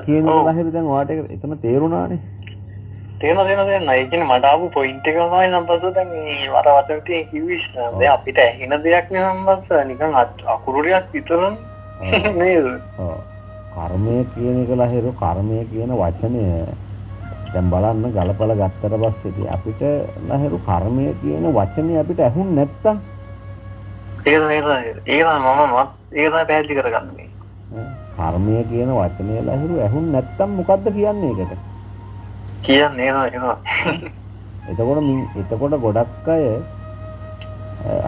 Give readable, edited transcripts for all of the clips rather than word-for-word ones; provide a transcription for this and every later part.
කියන ලහිරු දැන් ඔයාට එතන තේරුණානේ. තේරෙනවා. ඒ කියන්නේ මට ආපු පොයින්ට් එක තමයි සම්බන්ධව දැන් මේ මට වචන කිව්විස් නෑ. අපිට ඇහෙන දෙයක් නේ සම්බන්ධව නිකන් අකුරු ටිකක් විතරනේ නේද? ඔව්. කර්මය කියන එක ලහිරු කර්මය කියන වචනය දැන් බලන්න ගලපලා ගත්තට පස්සේ අපිට ලහිරු කර්මය කියන වචනේ අපිට ඇහුන් නැත්තම් ඒක තමයි පැහැදිලි කරගන්නේ. කර්මය කියන වචනේ ලහිරු ඇහුන් නැත්තම් මොකද්ද කියන්නේ ඒකට? කියන්නේ නේද? එතකොට ගොඩක් අය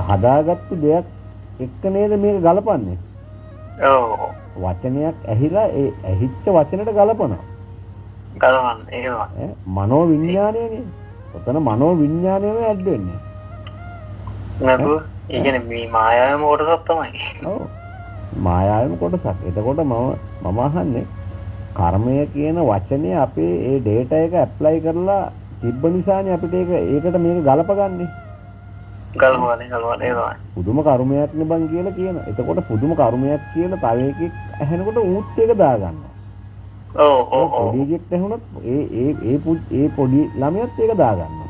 හදාගත්තු දෙයක් එක්ක නේද මේක ගලපන්නේ? ඔව්. වචනයක් ඇහිලා ඒ ඇහිච්ච වචනට ගලපනවා. ගලපන්නේ ඒවා. මනෝ විඥානයනේ. ඔතන මනෝ විඥානයම ඇඩ් වෙන්නේ. නේද? ඒ කියන්නේ මේ මායාවම කොටසක් තමයි. ඔව්. මායාවම කොටසක්. එතකොට මම අහන්නේ කර්මය කියන වචනේ අපේ ඒ ඩේටා එක ඇප්ලයි කරලා තිබ්බ නිසානේ අපිට ඒකට මේක ගලපගන්නේ. ගලවන්නේ පුදුම කර්මයක් නේ බං කියලා කියන. එතකොට පුදුම කර්මයක් කියලා තව එකෙක් ඇහෙනකොට ඌත් එක දාගන්නවා. ඔව්. පොඩි එකෙක් ඇහුනොත් ඒ පොඩි ළමයාත් ඒක දාගන්නවා.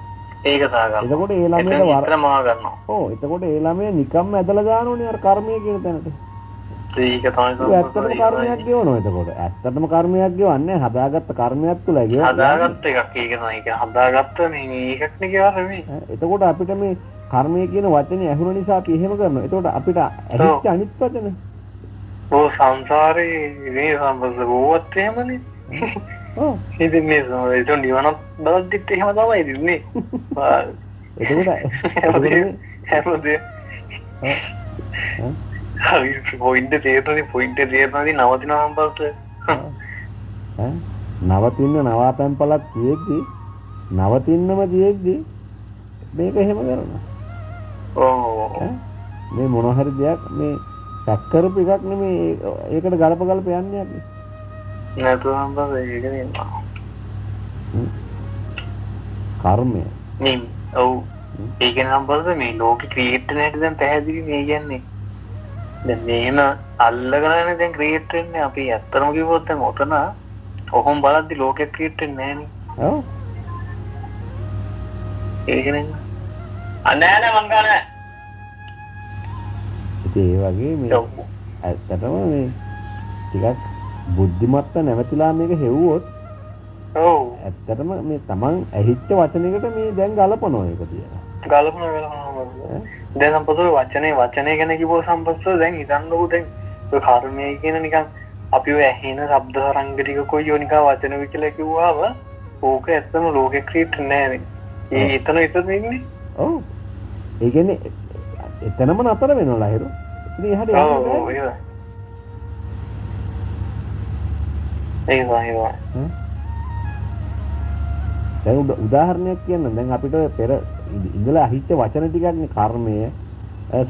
එතකොට ඒ ළමයාට වරමා ගන්නවා. ඔව්. එතකොට ඒ ළමයා නිකම්ම ඇදලා දානෝනේ අර කර්මය කියන තැනට. ඒක තමයි ඇත්තටම කර්මයක් ගෙවනවා. එතකොට ඇත්තටම කර්මයක් ගෙවන්නේ හදාගත්ත කර්මයක් තුල ගෙවන්නේ. හදාගත්ත එකක්. ඒක තමයි. ඒක හදාගත්ත මේ එකක් නේ ගෙවන්නේ. එතකොට අපිට මේ කර්මය කියන වචනේ ඇහුන නිසා අපි එහෙම කරනවා. එතකොට අපිට ඇහිච්ච අනිත් වචන ඔව් සංසාරේ මේ සම්බන්ධ වුවත් එහෙමනේ. ඔව්. ඉතින් මේ ඒක නිවන බලද්දිත් එහෙම තමයි ඉන්නේ. එතකොට හැමදේ හරි පොයින්ට් තේරෙන්නේ නවතිනවා සම්බන්ධ. නවතින්න නවාතැන්පලක් තියෙද්දි නවතින්නම තියෙද්දි මේක එහෙම කරනවා. ඔව්. මේ මොන හරි දෙයක් මේ සැක් කරපු එකක් නෙමේ ඒකට ගලප යන්නේ අපි. නේද සම්බන්ධ ඒක නෙමෙයි. කර්මය. ඔව්. ඒක සම්බන්ධ මේ ලෝකෙ ක්‍රියේට් වෙන හැටි දැන් පැහැදිලි මේ කියන්නේ. දැන් මේන අල්ලගෙනනේ දැන් ක්‍රියේට් වෙන්නේ අපි ඇත්තම කිව්වොත් දැන් ඔතන ඔහොම බලද්දි ලෝකෙ ක්‍රියේට් වෙන්නේ නැහනේ. ඔව්. ඒකනේ. අනෑන මං ගන්න. ඉතින් ඒ වගේ මේ ඇත්තටම මේ ටිකක් බුද්ධිමත්ව නැවතිලා මේක හෙව්වොත් ඔව් ඇත්තටම මේ Taman ඇහිච්ච වචනයකට මේ දැන් ගලපනවා ඒක තියලා. ගලපනවා. දැන් සම්පතෝ වචනේ ගැන කිව්ව සම්පස්සෝ දැන් හිතන්නකෝ දැන් ඔය කර්මය කියන නිකන් අපි ඔය ඇහෙන ශබ්ද තරංග ටික කොයියෝ නිකන් වචන විකලා කිව්වම ඕක ඇත්තම ලෝකෙ ක්‍රියේට් නැහැ නේ. ඒ එතන ඉන්නේ. ඔව්. ඒ කියන්නේ එතනම නතර වෙනවා ලහිරු. ඉතින් එහාට යන්න බෑ. දැන් උදාහරණයක් කියන්න. දැන් අපිට පෙර ඉඳලා අහිච්ච වචන ටිකක් නේ කර්මය,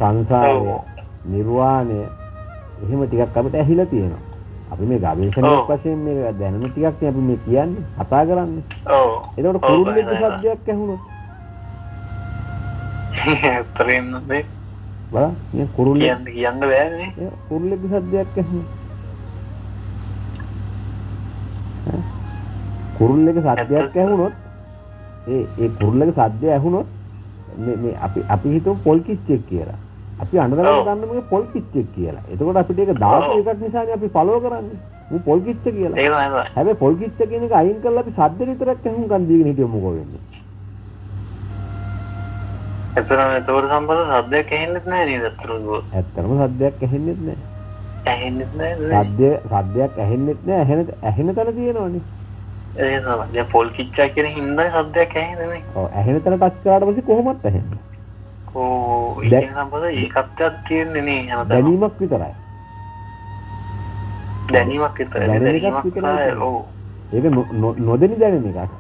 සංසාරය, නිර්වාණය එහෙම ටිකක් අපිට ඇහිලා තියෙනවා. අපි මේ ගවේෂණයක් වශයෙන් මේ දැනුම ටිකක් නේ අපි මේ කියන්නේ, කතා කරන්නේ. ඔව්. ඒකට කුරුල්ලෙක් සද්දයක් ඇහුනොත් ඇත්තටම නේ බලන්න මේ කුරුල්ලෙක් කියන්න බෑනේ. කුරුල්ලෙක් සද්දයක් ඇහුනොත් කුරුල්ලෙක් සද්දයක් ඇහුනොත් ඒ කුරුල්ලෙක් සද්දය ඇහුනොත් මේ අපි හිතුව පොල් කිච්චෙක් කියලා. අපි අඬනවා ගන්න මේ පොල් කිච්චෙක් කියලා. එතකොට අපිට ඒක දාපු එකක් නිසානේ අපි ෆලෝ කරන්නේ. මේ පොල් කිච්ච කියලා. ඒක නේද? හැබැයි පොල් කිච්ච කියන එක අයින් කරලා අපි සද්ද විතරක් ඇහුම්කන් දීගෙන හිටියොත් මොකෝ වෙන්නේ? ඒතරම් සම්බන්ධ සද්දයක් ඇහෙන්නෙත් නැහැ නේද? ඇත්තටම සද්දයක් ඇහෙන්නෙත් නැහැ. ඇහෙන්නෙත් නැහැ. සද්දයක් ඇහෙන්නෙත් නැහැ. ඇහෙන තැන තියෙනවනේ. ඒ තමයි. දැන් පොල් කිච්චා කියන හින්දා සද්දයක් ඇහෙන්නේ නේ. ඔව් ඇහෙන තැන ටච් කරාට පස්සේ කොහොමද ඇහෙන්නේ? ඕ ඒක සම්බන්ධ ඒකත්වයක් තියෙන්නේ නේ හැමදාම. දැනීමක් විතරයි. දැනීමක් විතරයි. ඔව්. ඒක නොදෙනි දැනෙන එකක්.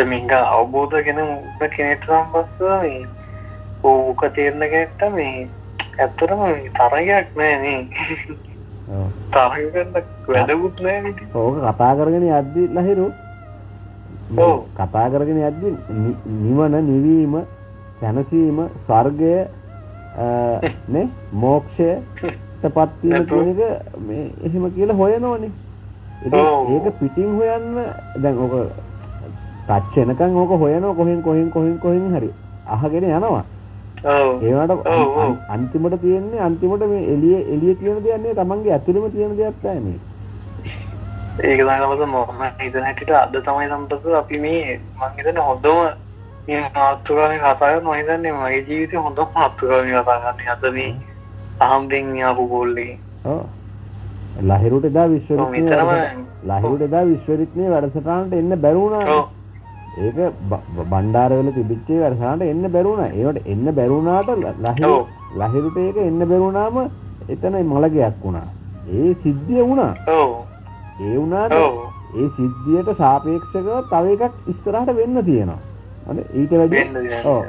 මේක අවබෝධ කෙනෙක්ට සම්බන්ධව මේ ඕක තේරෙන කෙනෙක්ට මේ ඇත්තටම තරගයක් නෑ නේ. ඔව්. තරගයකට වැඩකුත් නෑ නේ. ඕක කතා කරගෙන යද්දි ලහිරු. ඔව්. කතා කරගෙන යද්දි නිවන, නිවීම, සැනසීම, ස්වර්ගය නේ, මෝක්ෂය ඇත්තපත් වීම කියන එක මේ එහෙම කියලා හොයනවනේ. ඉතින් ඒක පිටින් හොයන්න දැන් ඔක ටච් වෙනකන් ඕක හොයනවා කොහෙන් හරි අහගෙන යනවා. ඔව්. ඒ වුණාට අන්තිමට තියෙන්නේ අන්තිමට මේ එළිය කියන දෙයක් නෙවෙයි තමන්ගේ ඇතුළෙම තියෙන දෙයක් තමයි මේ. ඒක තමයි මම හිතන හැටියට අද තමයි සම්පත අපි මේ මම හිතන්නේ හොඳම මේ මාතෘකාවේ කතා කරනවා මම හිතන්නේ මගේ ජීවිතේ හොඳම මාතෘකාවේ කතා කරන්නේ අද මේ අහම්බෙන් ආපු ගෝල්ලේ. ඔව්. ලහිරුට එදා විශ්වවිද්‍යාලයේ වැඩසටහනට එන්න බැරි වුණා. ඒක බණ්ඩාරවල තිබිච්ච වැඩසටහනට එන්න බැරි වුණා. ඒකට එන්න බැරි වුණාට ලහිරුට ඒක එන්න බැරි වුණාම එතන මලගයක් වුණා. ඒ සිද්ධිය වුණා. ඔව්. ඒ වුණාට ඒ සිද්ධියට සාපේක්ෂව තව එකක් ඉස්සරහට වෙන්න තියෙනවා. හරි ඊට වැඩි ඔව්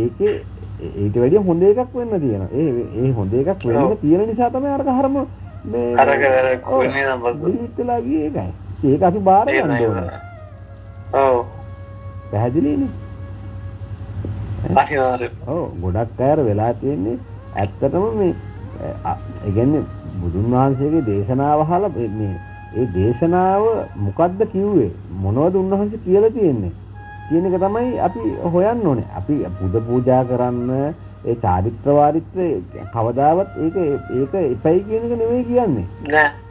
ඒකේ ඊට වැඩි හොඳ එකක් වෙන්න තියෙනවා. ඒ හොඳ එකක් වෙන්න තියෙන නිසා තමයි අර කර්ම මේ අර කොන්නේ සම්බන්ධලා ගියේ ඒකයි. ඒක අපි බාර ගන්න ඕනේ. ඔව්. පැහැදිලිනේ. ඔව් ගොඩක් අය වෙලා තියෙන්නේ ඇත්තටම මේ ඒ කියන්නේ බුදුන් වහන්සේගේ දේශනාව අහලා මේ ඒ දේශනාව මොකද්ද කිව්වේ මොනවද උන්වහන්සේ කියලා තියෙන්නේ කියන එක තමයි අපි හොයන්න ඕනේ. අපි බුදු පූජා කරන්න ඒ චාරිත්‍ර වාරිත්‍ර කවදාවත් ඒක එපයි කියන එක නෙවෙයි කියන්නේ.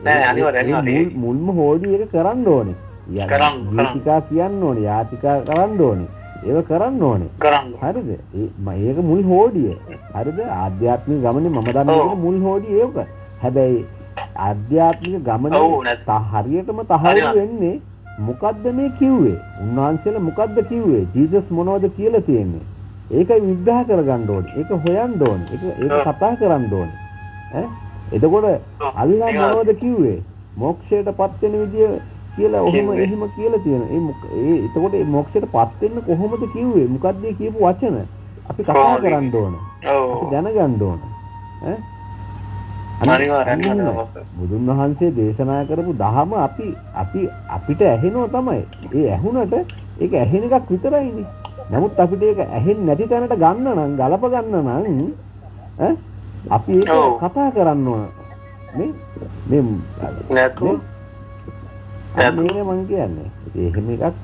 නෑ අනිවාර්යයෙන් මුල්ම හොඩි එක කරන්න ඕනේ. යාතිකා කියන්න ඕනේ යාතිකා කරන්න ඕනේ. ඒක කරන්න ඕනේ. හරිද? මේක මුල් හොඩිය. හරිද? ආධ්‍යාත්මික ගමනේ මම දන්නේ මුල් හොඩිය ඒක. හැබැයි ආධ්‍යාත්මික ගමනේ හරියටම තහවුරු වෙන්නේ මොකද්ද මේ කිව්වේ? උන්වහන්සේලා මොකද්ද කිව්වේ? ජීසස් මොනවද කියලා තියෙන්නේ? ඒකයි විග්‍රහ කරගන්න ඕනේ. ඒක හොයන්න ඕනේ. ඒක කතා කරන්න ඕනේ. එතකොට අල්ලා මොනවද කිව්වේ? මොක්ෂයටපත් වෙන විදිය කියලා එහෙම කියලා තියෙනවා. එතකොට මේ මොක්ෂයටපත් වෙන්න කොහොමද කිව්වේ? මොකද්ද කියපු වචන? අපි කතා කරන්න ඕනේ. අපි දැනගන්න ඕනේ. බුදුන් වහන්සේ දේශනා කරපු දහම අපිට ඇහෙනවා තමයි. ඒ ඇහුනට ඒක ඇහෙන එකක් විතරයිනේ. නමුත් අපිට ඒක ඇහෙන්නේ නැති තැනට ගන්න නම් ගලප ගන්න නම් අපි ඒක කතා කරන්න ඕන. මේ මේ මං කියන්නේ එහෙම එකක්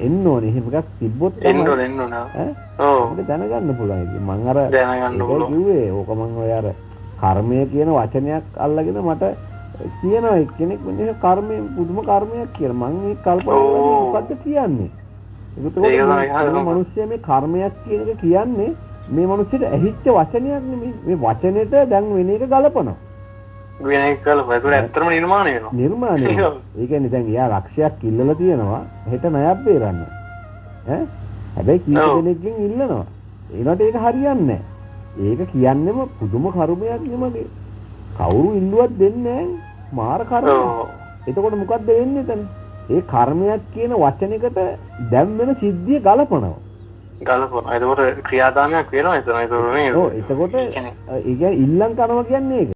එන්න ඕනේ. එහෙම එකක් තිබ්බොත් තමයි එන්න ඕන. ඔව් දැනගන්න පුළුවන්. මං අර දැනගන්න පුළුවන් කිව්වේ ඕක මං ඔය අර කර්මය කියන වචනයක් අල්ලගෙන මට කියනවා එක්කෙනෙක් මෙන්න කර්මය පුදුම කර්මයක් කියලා. මම මේ කල්පනා කරන්නේ මොකද්ද කියන්නේ? ඒකත් මිනිස්සයා මේ කර්මයක් කියන එක කියන්නේ මේ මිනිස්සුන්ට ඇහිච්ච වචනයක් නෙමෙයි. මේ වචනෙට දැන් වෙන එක ගලපනවා. වෙන එක ගලපනවා. ඒක ඇත්තටම නිර්මාණය වෙනවා. නිර්මාණය. ඒ කියන්නේ දැන් එයා ලක්ෂයක් ඉල්ලලා තියෙනවා හෙට ණයක් බේරන්න. හැබැයි කීප දෙනෙක්ගෙන් ඉල්ලනවා. ඒකට ඒක හරියන්නේ නැහැ. ඒක කියන්නේම පුදුම කර්මයක් නෙමෙයි. කවුරු ඉල්ලුවත් දෙන්නේ නැහැ. මාර කර්මයක්. එතකොට මොකද්ද වෙන්නේ එතන? ඒ කර්මයක් කියන වචනයකට දැන් වෙන සිද්ධිය ගලපනවා. එතකොට ක්‍රියාදාමයක් වෙනවා එතන. එතකොට ඒ කියන්නේ ඉල්ලම් කරනවා කියන්නේ ඒක.